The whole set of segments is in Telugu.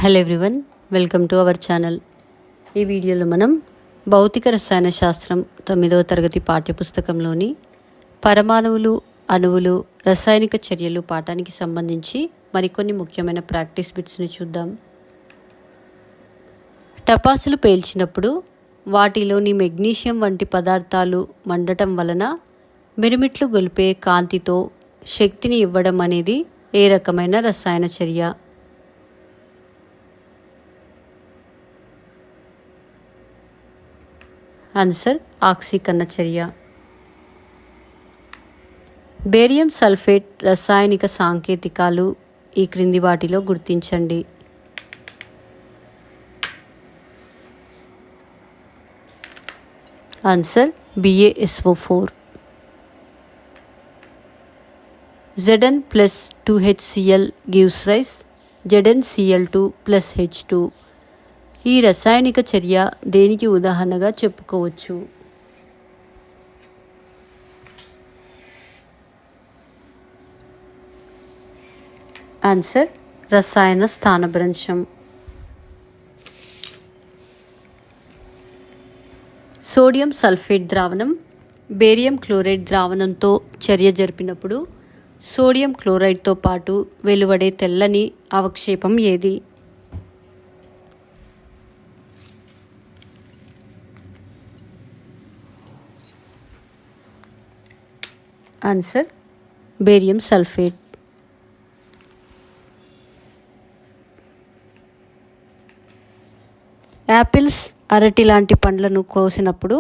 Hello everyone, welcome to our channel. ఈ వీడియోలో మనం భౌతిక రసాయన శాస్త్రం 9వ తరగతి పాఠ్యపుస్తకంలోని పరమాణువులు, అణువులు, రసాయనిక చర్యలు పాఠానికి సంబంధించి మరికొన్ని ముఖ్యమైన ప్రాక్టీస్ బిట్స్ని చూద్దాం. టపాసులు పేల్చినప్పుడు వాటిలోని మెగ్నీషియం వంటి పదార్థాలు మండటం వలన మిరుమిట్లు గొలిపే కాంతితో శక్తిని ఇవ్వడం అనేది ఏ రకమైన రసాయన చర్య? ఆన్సర్ ఆక్సీకరణ చర్య. బేరియం సల్ఫేట్ రసాయనిక సాంకేతికాలు ఈ క్రింది వాటిలో గుర్తించండి. Answer BaSO4. Zn plus 2HCl gives rise ZnCl2 plus H2. ఈ రసాయనిక చర్య దేనికి ఉదాహరణగా చెప్పుకోవచ్చు? ఆన్సర్ రసాయన స్థానభ్రంశం. సోడియం సల్ఫేట్ ద్రావణం బేరియం క్లోరైడ్ ద్రావణంతో చర్య జరిపినప్పుడు సోడియం క్లోరైడ్తో పాటు వెలువడే తెల్లని అవక్షేపం ఏది? Answer barium sulphate. యాపిల్స్, అరటి లాంటి పండ్లను కోసినప్పుడు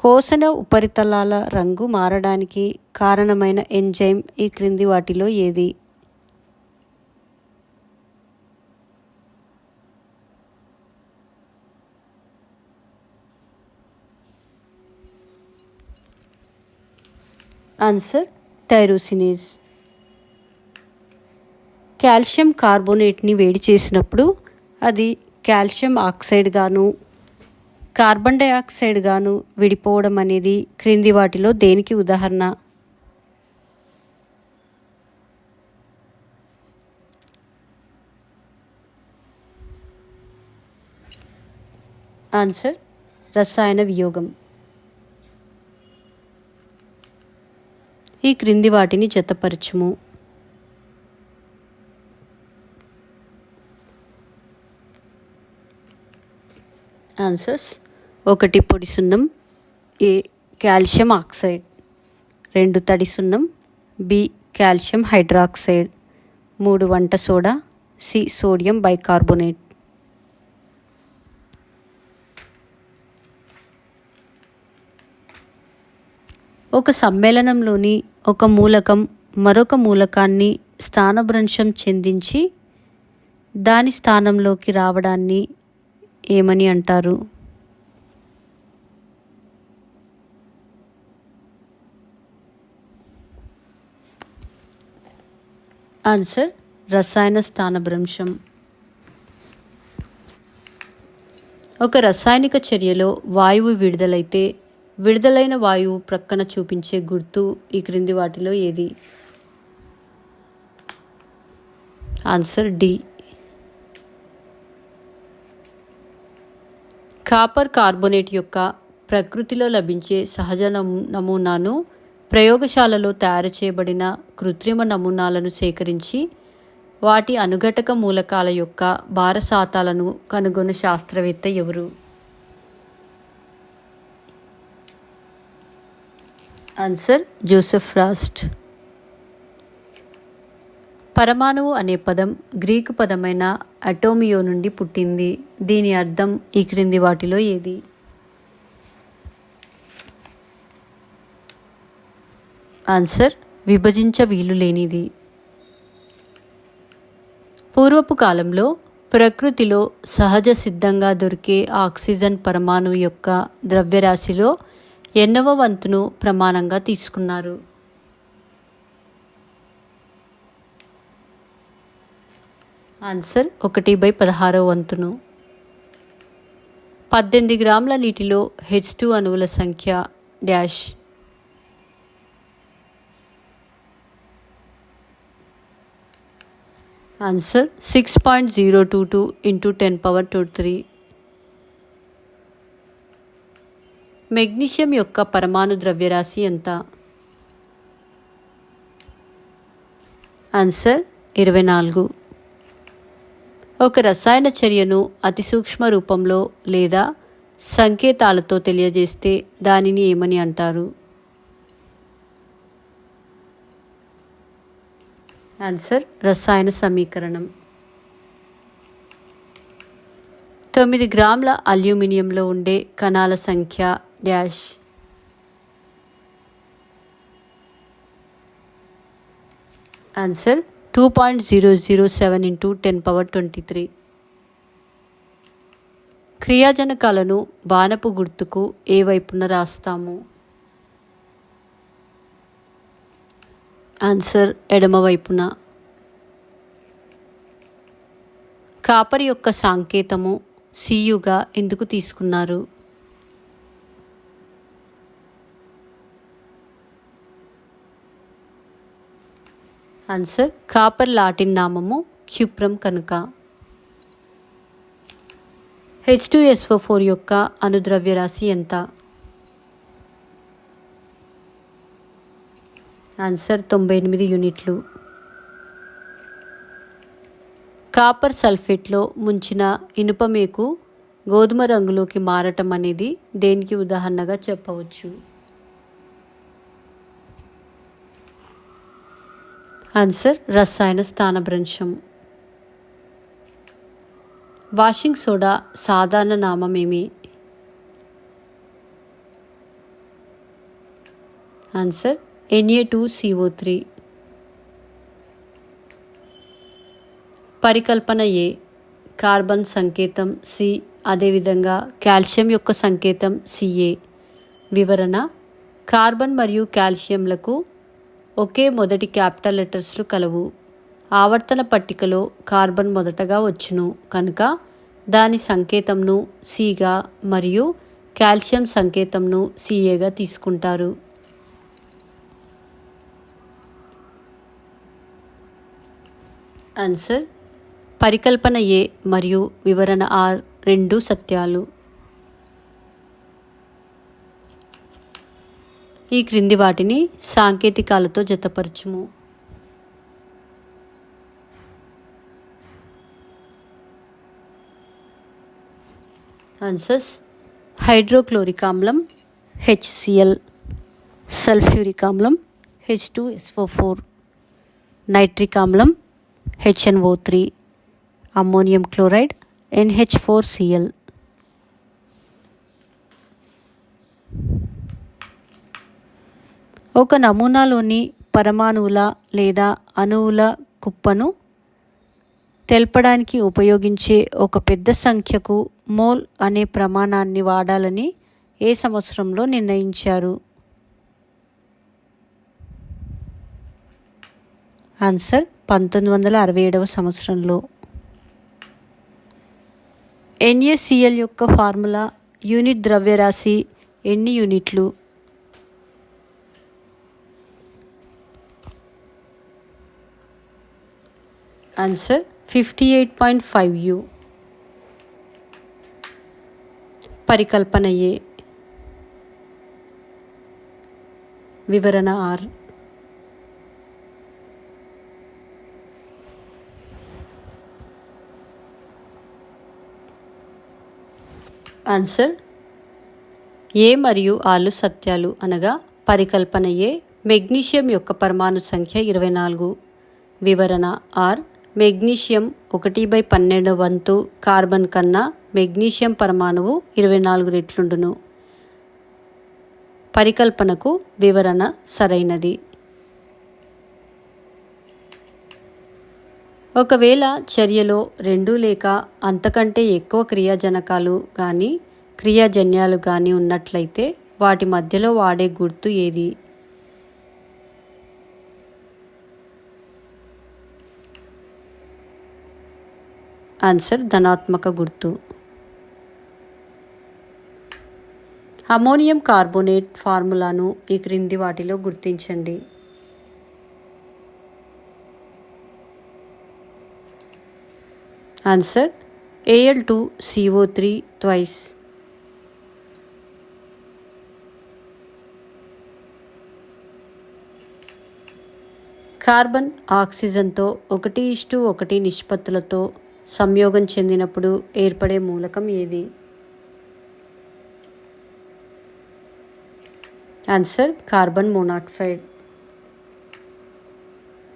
కోసిన ఉపరితలాల రంగు మారడానికి కారణమైన ఎంజైమ్ ఈ క్రింది వాటిలో ఏది? ఆన్సర్ టైరోసినేజ్. కాల్షియం కార్బోనేట్ని వేడి చేసినప్పుడు అది కాల్షియం ఆక్సైడ్ గాను కార్బన్ డైఆక్సైడ్ గాను విడిపోవడం అనేది క్రింది వాటిలో దేనికి ఉదాహరణ? ఆన్సర్ రసాయన వియోగం. ఈ క్రింది వాటిని జతపరచుము. ఆన్సర్స్: 1 పొడి సున్నం, A కాల్షియం ఆక్సైడ్. 2 తడి సున్నం, B కాల్షియం హైడ్రాక్సైడ్. 3 వంట సోడా, C సోడియం బైకార్బోనేట్. ఒక సమ్మేళనంలోని ఒక మూలకం మరొక మూలకాన్ని స్థానభ్రంశం చెందించి దాని స్థానంలోకి రావడాన్ని ఏమని అంటారు? ఆన్సర్ రసాయన స్థానభ్రంశం. ఒక రసాయనిక చర్యలో వాయువు విడుదలైతే విడుదలైన వాయువు ప్రక్కన చూపించే గుర్తు ఈ క్రింది వాటిలో ఏది? Answer D. కాపర్ కార్బోనేట్ యొక్క ప్రకృతిలో లభించే సహజ నమూనాను ప్రయోగశాలలో తయారు చేయబడిన కృత్రిమ నమూనాలను సేకరించి వాటి అనుఘటక మూలకాల యొక్క భార శాతాలను కనుగొన్న శాస్త్రవేత్త ఎవరు? Answer Joseph Frost. పరమాణువు అనే పదం గ్రీకు పదమైన అటోమియో నుండి పుట్టింది. దీని అర్థం ఈ క్రింది వాటిలో ఏది? ఆన్సర్ విభజించ వీలు లేనిది. పూర్వపు కాలంలో ప్రకృతిలో సహజ సిద్ధంగా దొరికే ఆక్సిజన్ పరమాణువు యొక్క ద్రవ్యరాశిలో 8వ వంతును ప్రమాణంగా తీసుకున్నారు. ఆన్సర్ 1/16వ వంతును. 18 గ్రాముల నీటిలో H2 అణువుల సంఖ్య డాష్. Answer 6.022 into 10^23. మెగ్నీషియం యొక్క పరమాణు ద్రవ్యరాశి ఎంత? ఆన్సర్ 24. ఒక రసాయన చర్యను అతి సూక్ష్మ రూపంలో లేదా సంకేతాలతో తెలియజేస్తే దానిని ఏమని అంటారు? ఆన్సర్ రసాయన సమీకరణం. 9 గ్రాముల అల్యూమినియంలో ఉండే కణాల సంఖ్య డాష్. Answer 2.007 into 10^23. క్రియాజనకాలను బాణపు గుర్తుకు ఏ వైపున రాస్తాము? ఆన్సర్ ఎడమవైపున. కాపర్ యొక్క సంకేతము సియుగా ఎందుకు తీసుకున్నారు? ఆన్సర్ కాపర్ లాటిన్ నామము క్యూప్రమ్ కనుక. H2SO4 యొక్క అణుద్రవ్యరాశి ఎంత? ఆన్సర్ 98 యూనిట్లు. కాపర్ సల్ఫేట్లో ముంచిన ఇనుప మేకు గోధుమ రంగులోకి మారటం అనేది దేనికి ఉదాహరణగా చెప్పవచ్చు? ఆన్సర్ రసాయన స్థానభ్రంశం. వాషింగ్ సోడా సాధారణ నామమేమి? Answer Na2CO3. పరికల్పన ఏ. కార్బన్ సంకేతం సి, అదేవిధంగా కాల్షియం యొక్క సంకేతం Ca. వివరణ: కార్బన్ మరియు కాల్షియంలకు ఒకే మొదటి క్యాపిటల్ లెటర్స్లు కలవు. ఆవర్తన పట్టికలో కార్బన్ మొదటగా వచ్చును కనుక దాని సంకేతంను సిగా మరియు కాల్షియం సంకేతంను Caగా తీసుకుంటారు. ఆన్సర్ పరికల్పన ఏ మరియు వివరణ ఆర్ రెండు సత్యాలు. ఈ క్రింది వాటిని సాంకేతికాలతో జతపరచుము. ఆన్సర్స్: హైడ్రోక్లోరిక్ ఆమ్లం HCl, సల్ఫ్యూరిక్ ఆమ్లం H2SO4, నైట్రిక్ ఆమ్లం HNO3, అమ్మోనియం క్లోరైడ్ NH4Cl. ఒక నమూనాలోని పరమాణువుల లేదా అణువుల కుప్పను తెలపడానికి ఉపయోగించే ఒక పెద్ద సంఖ్యకు మోల్ అనే ప్రమాణాన్ని వాడాలని ఏ సంవత్సరంలో నిర్ణయించారు? ఆన్సర్ 1967వ సంవత్సరంలో. NaCl యొక్క ఫార్ములా యూనిట్ ద్రవ్యరాశి ఎన్ని యూనిట్లు? Answer 58.5 U. పరికల్పన ఏ. వివరణ ఆర్. ఆన్సర్ ఏ మరియు ఆలు సత్యాలు అనగా పరికల్పన ఏ మెగ్నీషియం యొక్క పరమాణు సంఖ్య 24. వివరణ ఆర్. మెగ్నీషియం 1/12 వంతు కార్బన్ కన్నా మెగ్నీషియం పరమాణువు 24 రెట్లుండును. పరికల్పనకు వివరణ సరైనది. ఒకవేళ చర్యలో 2 లేక అంతకంటే ఎక్కువ క్రియాజనకాలు కానీ క్రియాజన్యాలు కానీ ఉన్నట్లయితే వాటి మధ్యలో వాడే గుర్తు ఏది? ఆన్సర్ ధనాత్మక గుర్తు. అమోనియం కార్బోనేట్ ఫార్ములాను ఈ క్రింది వాటిలో గుర్తించండి. Answer Al2CO3 twice. కార్బన్ ఆక్సిజన్తో 1:1 నిష్పత్తులతో సంయోగం చెందినప్పుడు ఏర్పడే మూలకం ఏది? Answer carbon monoxide.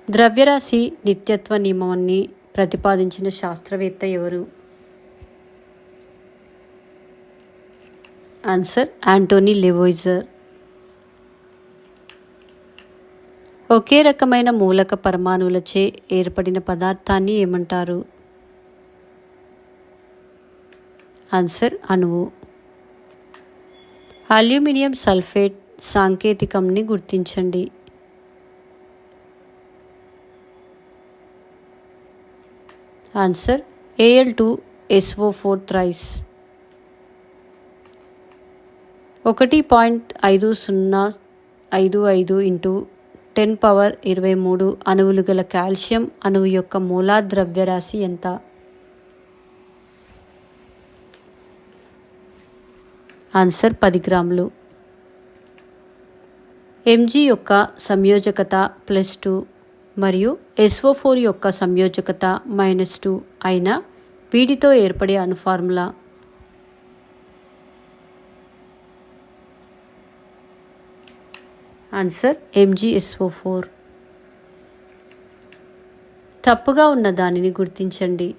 ద్రవ్యరాశి నిత్యత్వ నియమాన్ని ప్రతిపాదించిన శాస్త్రవేత్త ఎవరు? Answer Anthony Lavoisier. ఒకే రకమైన మూలక పరమాణువులచే ఏర్పడిన పదార్థాన్ని ఏమంటారు? ఆన్సర్ అణువు. అల్యూమినియం సల్ఫేట్ సాంకేతికంని గుర్తించండి. Answer Al2SO4 thrice. 1.5055 ఇంటూ 10⁻23 అణువులు గల కాల్షియం అణువు యొక్క మోలార్ ద్రవ్యరాశి ఎంత? ఆన్సర్ 10 గ్రాములు. Mg యొక్క సంయోజకత +2 మరియు SO4 యొక్క సంయోజకత -2 అయిన వీటితో ఏర్పడే అణు ఫార్ములా? Answer MgSO4. తప్పుగా ఉన్న దానిని గుర్తించండి.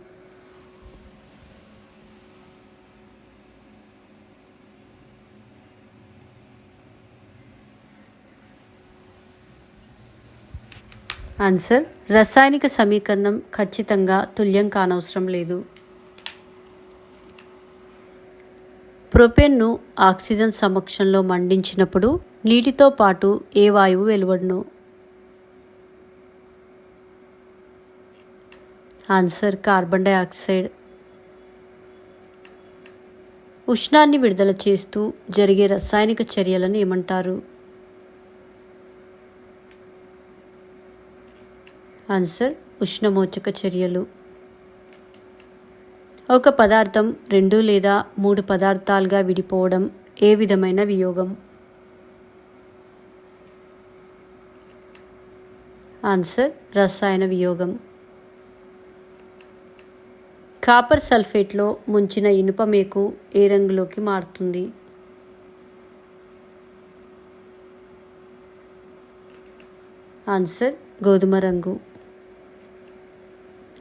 ఆన్సర్ రసాయనిక సమీకరణం ఖచ్చితంగా తుల్యం కానవసరం లేదు. ప్రొపేన్ను ఆక్సిజన్ సమక్షంలో మండించినప్పుడు నీటితో పాటు ఏ వాయువు వెలువడును? Answer carbon dioxide. ఉష్ణాన్ని విడుదల చేస్తూ జరిగే రసాయనిక చర్యలను ఏమంటారు? ఆన్సర్ ఉష్ణమోచక చర్యలు. ఒక పదార్థం 2 లేదా 3 పదార్థాలుగా విడిపోవడం ఏ విధమైన వియోగం? ఆన్సర్ రసాయన వియోగం. కాపర్ సల్ఫేట్లో ముంచిన ఇనుప మేకు ఏ రంగులోకి మారుతుంది? ఆన్సర్ గోధుమ రంగు.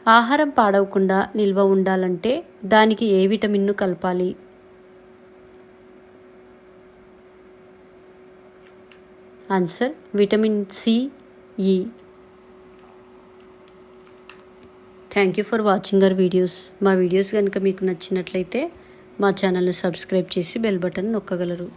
ఆహారం పాడవకుండా నిల్వ ఉండాలంటే దానికి ఏ విటమిన్ను కలపాలి? ఆన్సర్ విటమిన్ సి, ఈ. Thank you for watching our videos. మా వీడియోస్ కనుక మీకు నచ్చినట్లయితే మా ఛానల్ని సబ్స్క్రైబ్ చేసి బెల్ బటన్ నొక్కగలరు.